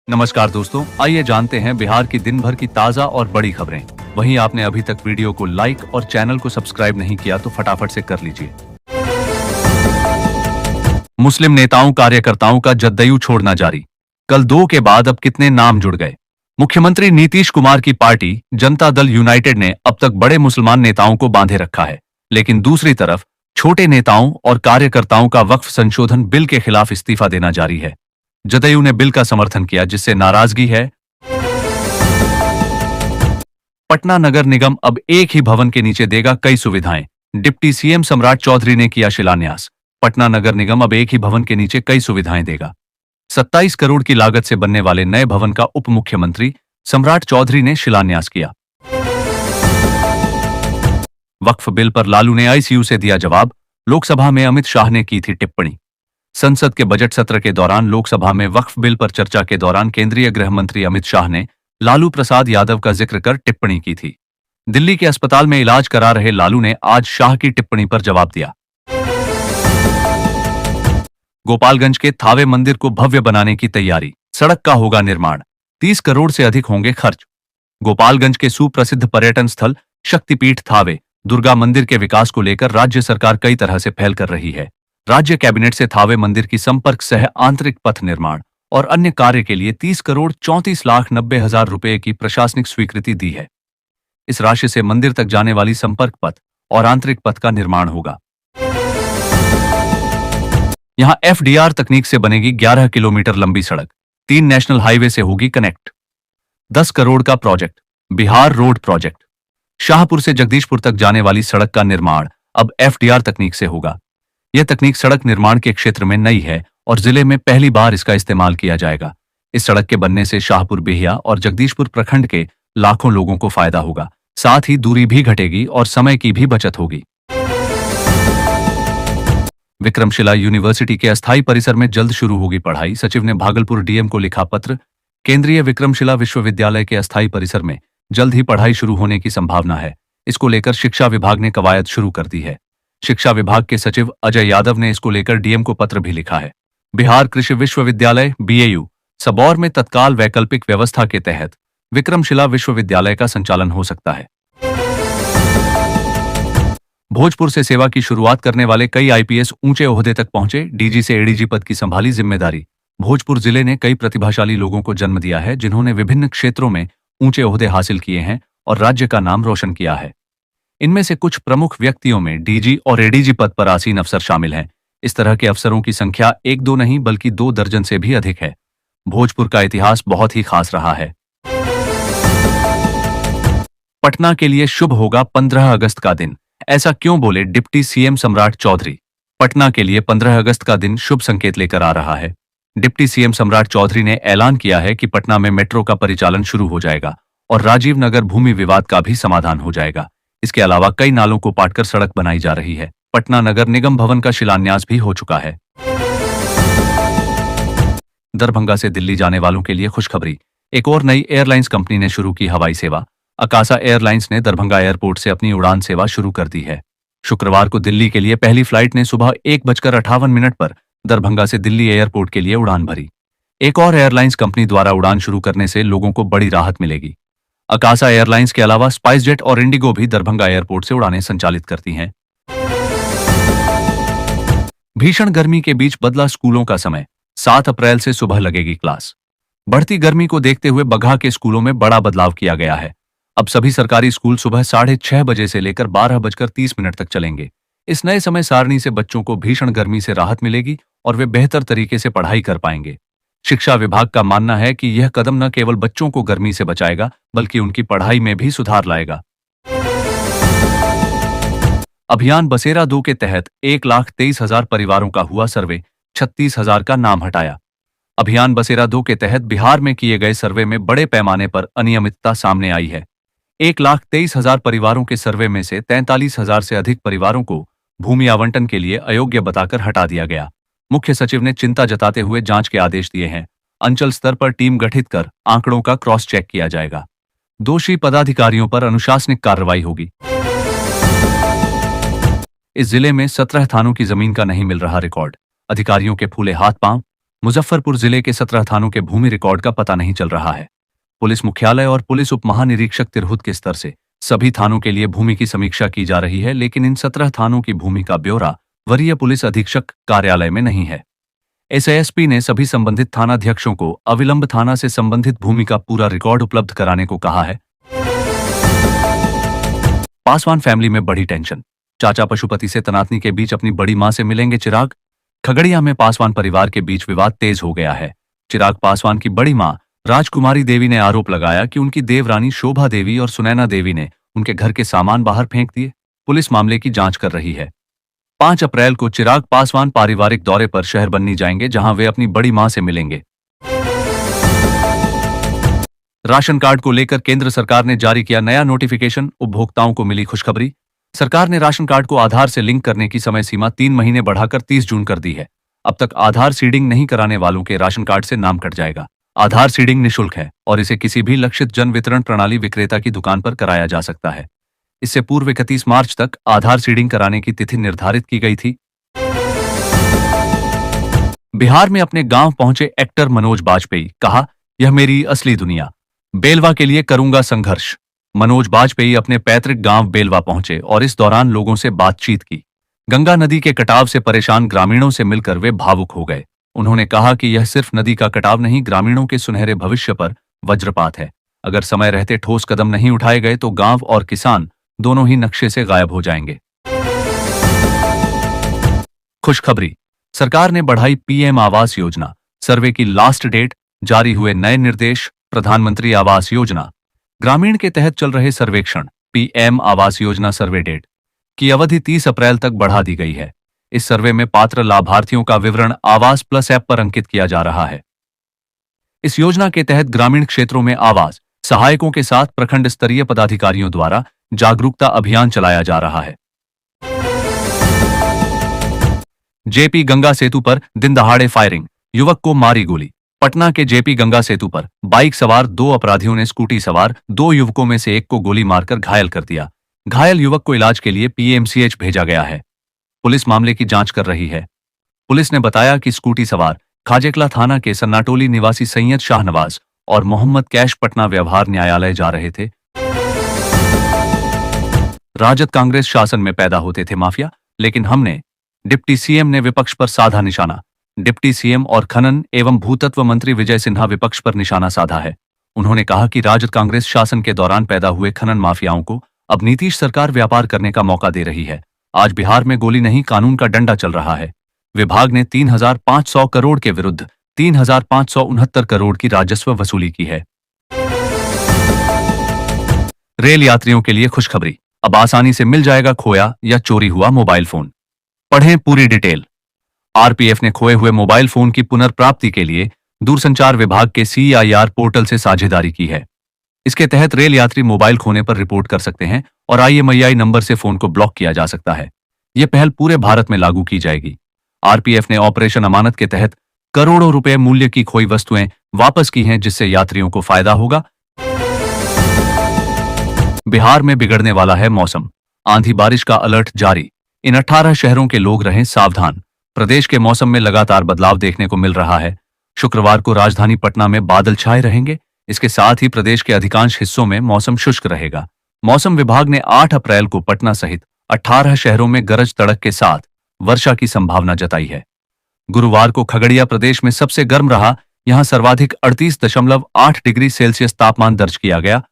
नमस्कार दोस्तों, आइए जानते हैं बिहार की दिन भर की ताजा और बड़ी खबरें। वहीं आपने अभी तक वीडियो को लाइक और चैनल को सब्सक्राइब नहीं किया तो फटाफट से कर लीजिए। मुस्लिम नेताओं कार्यकर्ताओं का जदयू छोड़ना जारी। कल 2 के बाद अब कितने नाम जुड़ गए। मुख्यमंत्री नीतीश कुमार की पार्टी जनता दल यूनाइटेड ने अब तक बड़े मुसलमान नेताओं को बांधे रखा है, लेकिन दूसरी तरफ छोटे नेताओं और कार्यकर्ताओं का वक्फ संशोधन बिल के खिलाफ इस्तीफा देना जारी है। जदयू ने बिल का समर्थन किया, जिससे नाराजगी है। पटना नगर निगम अब एक ही भवन के नीचे देगा कई सुविधाएं। डिप्टी सीएम सम्राट चौधरी ने किया शिलान्यास। पटना नगर निगम अब एक ही भवन के नीचे कई सुविधाएं देगा। 27 करोड़ की लागत से बनने वाले नए भवन का उप मुख्यमंत्री सम्राट चौधरी ने शिलान्यास किया। वक्फ बिल पर लालू ने आईसीयू से दिया जवाब। लोकसभा में अमित शाह ने की थी टिप्पणी। संसद के बजट सत्र के दौरान लोकसभा में वक्फ बिल पर चर्चा के दौरान केंद्रीय गृह मंत्री अमित शाह ने लालू प्रसाद यादव का जिक्र कर टिप्पणी की थी। दिल्ली के अस्पताल में इलाज करा रहे लालू ने आज शाह की टिप्पणी पर जवाब दिया। गोपालगंज के थावे मंदिर को भव्य बनाने की तैयारी। सड़क का होगा निर्माण। 30 करोड़ से अधिक होंगे खर्च। गोपालगंज के सुप्रसिद्ध पर्यटन स्थल शक्तिपीठ थावे दुर्गा मंदिर के विकास को लेकर राज्य सरकार कई तरह से पहल कर रही है। राज्य कैबिनेट से थावे मंदिर की संपर्क सह आंतरिक पथ निर्माण और अन्य कार्य के लिए 30 करोड़ 34 लाख 90 हजार रुपए की प्रशासनिक स्वीकृति दी है। इस राशि से मंदिर तक जाने वाली संपर्क पथ और आंतरिक पथ का निर्माण होगा। यहां एफडीआर तकनीक से बनेगी 11 किलोमीटर लंबी सड़क। 3 नेशनल हाईवे से होगी कनेक्ट। 10 करोड़ का project Bihar road project. Shahpur से जगदीशपुर तक जाने वाली सड़क का निर्माण अब एफडीआर तकनीक से होगा। यह तकनीक सड़क निर्माण के क्षेत्र में नई है और जिले में पहली बार इसका इस्तेमाल किया जाएगा। इस सड़क के बनने से शाहपुर बेहिया और जगदीशपुर प्रखंड के लाखों लोगों को फायदा होगा। साथ ही दूरी भी घटेगी और समय की भी बचत होगी। विक्रमशिला यूनिवर्सिटी के अस्थायी परिसर में जल्द शुरू होगी पढ़ाई। सचिव ने भागलपुर डीएम को लिखा पत्र। केंद्रीय विक्रमशिला विश्वविद्यालय के अस्थायी परिसर में जल्द ही पढ़ाई शुरू होने की संभावना है। इसको लेकर शिक्षा विभाग ने कवायद शुरू कर दी है। शिक्षा विभाग के सचिव अजय यादव ने इसको लेकर डीएम को पत्र भी लिखा है। बिहार कृषि विश्वविद्यालय बीएयू सबौर में तत्काल वैकल्पिक व्यवस्था के तहत विक्रमशिला विश्वविद्यालय का संचालन हो सकता है। भोजपुर से सेवा की शुरुआत करने वाले कई आईपीएस ऊंचे ओहदे तक पहुंचे। डीजी से एडीजी पद की संभाली जिम्मेदारी। भोजपुर जिले ने कई प्रतिभाशाली लोगों को जन्म दिया है, जिन्होंने विभिन्न क्षेत्रों में ऊंचे ओहदे हासिल किए हैं और राज्य का नाम रोशन किया है। इनमें से कुछ प्रमुख व्यक्तियों में डीजी और एडीजी पद पर आसीन अफसर शामिल हैं। इस तरह के अफसरों की संख्या 1-2 नहीं बल्कि 2 दर्जन से भी अधिक है। भोजपुर का इतिहास बहुत ही खास रहा है। पटना के लिए शुभ होगा 15 अगस्त का दिन। ऐसा क्यों बोले डिप्टी सीएम सम्राट चौधरी। पटना के लिए 15 अगस्त का दिन शुभ संकेत लेकर आ रहा है। डिप्टी सीएम सम्राट चौधरी ने ऐलान किया है कि पटना में मेट्रो का परिचालन शुरू हो जाएगा और राजीव नगर भूमि विवाद का भी समाधान हो जाएगा। इसके अलावा कई नालों को पाटकर सड़क बनाई जा रही है। पटना नगर निगम भवन का शिलान्यास भी हो चुका है। दरभंगा से दिल्ली जाने वालों के लिए खुशखबरी। एक और नई एयरलाइंस कंपनी ने शुरू की हवाई सेवा। अकासा एयरलाइंस ने दरभंगा एयरपोर्ट से अपनी उड़ान सेवा शुरू कर दी है। शुक्रवार को दिल्ली के लिए पहली फ्लाइट ने सुबह 1:58 पर दरभंगा से दिल्ली एयरपोर्ट के लिए उड़ान भरी। एक और एयरलाइंस कंपनी द्वारा उड़ान शुरू करने से लोगों को बड़ी राहत मिलेगी। अकासा एयरलाइंस के अलावा स्पाइसजेट और इंडिगो भी दरभंगा एयरपोर्ट से उड़ानें संचालित करती हैं। भीषण गर्मी के बीच बदला स्कूलों का समय। 7 अप्रैल से सुबह लगेगी क्लास। बढ़ती गर्मी को देखते हुए बगहा के स्कूलों में बड़ा बदलाव किया गया है। अब सभी सरकारी स्कूल सुबह 6:30 बजे से लेकर 12:30 तक चलेंगे। इस नए समय सारणी से बच्चों को भीषण गर्मी से राहत मिलेगी और वे बेहतर तरीके से पढ़ाई कर पाएंगे। शिक्षा विभाग का मानना है कि यह कदम न केवल बच्चों को गर्मी से बचाएगा बल्कि उनकी पढ़ाई में भी सुधार लाएगा। अभियान बसेरा 2 के तहत 1,23,000 परिवारों का हुआ सर्वे। 36,000 का नाम हटाया। अभियान बसेरा 2 के तहत बिहार में किए गए सर्वे में बड़े पैमाने पर अनियमितता सामने आई है। 1,23,000 परिवारों के सर्वे में से 43,000 से अधिक परिवारों को भूमि आवंटन के लिए अयोग्य बताकर हटा दिया गया। मुख्य सचिव ने चिंता जताते हुए जांच के आदेश दिए हैं। अंचल स्तर पर टीम गठित कर आंकड़ों का क्रॉस चेक किया जाएगा। दोषी पदाधिकारियों पर अनुशासनिक कार्रवाई होगी। इस जिले में 17 थानों की जमीन का नहीं मिल रहा रिकॉर्ड। अधिकारियों के फूले हाथ पांव। मुजफ्फरपुर जिले के 17 थानों के भूमि रिकॉर्ड का पता नहीं चल रहा है। पुलिस मुख्यालय और पुलिस उप महानिरीक्षक तिरहुत के स्तर से सभी थानों के लिए भूमि की समीक्षा की जा रही है, लेकिन इन 17 थानों की भूमि का ब्यौरा वरीय पुलिस अधीक्षक कार्यालय में नहीं है। एसएएसपी ने सभी संबंधित थानाध्यक्षों को अविलंब थाना से संबंधित भूमि का पूरा रिकॉर्ड उपलब्ध कराने को कहा है। पासवान फैमिली में बड़ी टेंशन। चाचा पशुपति से तनातनी के बीच अपनी बड़ी मां से मिलेंगे चिराग। खगड़िया में पासवान परिवार के बीच विवाद तेज हो गया है। चिराग पासवान की बड़ी मां राजकुमारी देवी ने आरोप लगाया कि उनकी देवरानी शोभा देवी और सुनैना देवी ने उनके घर के सामान बाहर फेंक दिए। पुलिस मामले की जांच कर रही है। 5 अप्रैल को चिराग पासवान पारिवारिक दौरे पर शहर बन्नी जाएंगे, जहां वे अपनी बड़ी मां से मिलेंगे। राशन कार्ड को लेकर केंद्र सरकार ने जारी किया नया नोटिफिकेशन। उपभोक्ताओं को मिली खुशखबरी। सरकार ने राशन कार्ड को आधार से लिंक करने की समय सीमा 3 महीने बढ़ाकर 30 जून कर दी है। अब तक आधार सीडिंग नहीं कराने वालों के राशन कार्ड से नाम कट जाएगा। आधार सीडिंग निःशुल्क है और इसे किसी भी लक्षित जन वितरण प्रणाली विक्रेता की दुकान पर कराया जा सकता है। इससे पूर्व 31 मार्च तक आधार सीडिंग कराने की तिथि निर्धारित की गई थी। बिहार में अपने गांव पहुंचे एक्टर मनोज बाजपेयी, कहा यह मेरी असली दुनिया, बेलवा के लिए करूंगा संघर्ष। मनोज बाजपेयी अपने पैतृक गांव बेलवा पहुंचे और इस दौरान लोगों से बातचीत की। गंगा नदी के कटाव से परेशान ग्रामीणों से मिलकर वे भावुक हो गए। उन्होंने कहा कि यह सिर्फ नदी का कटाव नहीं, ग्रामीणों के सुनहरे भविष्य पर वज्रपात है। अगर समय रहते ठोस कदम नहीं उठाए गए तो गांव और किसान दोनों ही नक्शे से गायब हो जाएंगे। खुशखबरी। सरकार ने बढ़ाई पीएम आवास योजना। सर्वे की लास्ट डेट, जारी हुए नए निर्देश। प्रधानमंत्री आवास योजना ग्रामीण के तहत चल रहे सर्वेक्षण पीएम आवास योजना सर्वे डेट की अवधि 30 अप्रैल तक बढ़ा दी गई है। इस सर्वे में पात्र लाभार्थियों का विवरण आवास प्लस ऐप पर अंकित किया जा रहा है। इस योजना के तहत ग्रामीण क्षेत्रों में आवास सहायकों के साथ प्रखंड स्तरीय पदाधिकारियों द्वारा जागरूकता अभियान चलाया जा रहा है। जेपी गंगा सेतु पर दिन दहाड़े फायरिंग, युवक को मारी गोली। पटना के जेपी गंगा सेतु पर बाइक सवार 2 अपराधियों ने स्कूटी सवार 2 युवकों में से एक को गोली मारकर घायल कर दिया। घायल युवक को इलाज के लिए पीएमसीएच भेजा गया है। पुलिस मामले की जांच कर रही है। पुलिस ने बताया कि स्कूटी सवार खाजेकला थाना के सन्नाटोली निवासी सैयद शाहनवाज और मोहम्मद कैश पटना व्यवहार न्यायालय जा रहे थे। राजद कांग्रेस शासन में पैदा होते थे माफिया, लेकिन हमने, डिप्टी सीएम ने विपक्ष पर साधा निशाना। डिप्टी सीएम और खनन एवं भूतत्व मंत्री विजय सिन्हा विपक्ष पर निशाना साधा है। उन्होंने कहा कि राजद कांग्रेस शासन के दौरान पैदा हुए खनन माफियाओं को अब नीतीश सरकार व्यापार करने का मौका दे रही है। आज बिहार में गोली नहीं, कानून का डंडा चल रहा है। विभाग ने 3,500 करोड़ के विरुद्ध 3,569 करोड़ की राजस्व वसूली की है। रेल यात्रियों के लिए खुशखबरी। अब आसानी से मिल जाएगा खोया या चोरी हुआ मोबाइल फोन। पढ़ें पूरी डिटेल। आरपीएफ ने खोए हुए मोबाइल फोन की पुनर्प्राप्ति के लिए दूरसंचार विभाग के CIR पोर्टल से साझेदारी की है। इसके तहत रेल यात्री मोबाइल खोने पर रिपोर्ट कर सकते हैं और IMEI नंबर से फोन को ब्लॉक किया जा सकता है। यह पहल पूरे भारत में लागू की जाएगी। आरपीएफ ने ऑपरेशन अमानत के तहत करोड़ों रुपए मूल्य की खोई वस्तुएं वापस की हैं, जिससे यात्रियों को फायदा होगा। बिहार में बिगड़ने वाला है मौसम, आंधी बारिश का अलर्ट जारी। इन 18 शहरों के लोग रहें सावधान। प्रदेश के मौसम में लगातार बदलाव देखने को मिल रहा है। शुक्रवार को राजधानी पटना में बादल छाए रहेंगे। इसके साथ ही प्रदेश के अधिकांश हिस्सों में मौसम शुष्क रहेगा। मौसम विभाग ने 8 अप्रैल को पटना सहित 18 शहरों में गरज तड़क के साथ वर्षा की संभावना जताई है। गुरुवार को खगड़िया प्रदेश में सबसे गर्म रहा। यहां सर्वाधिक 38.8 डिग्री सेल्सियस तापमान दर्ज किया गया।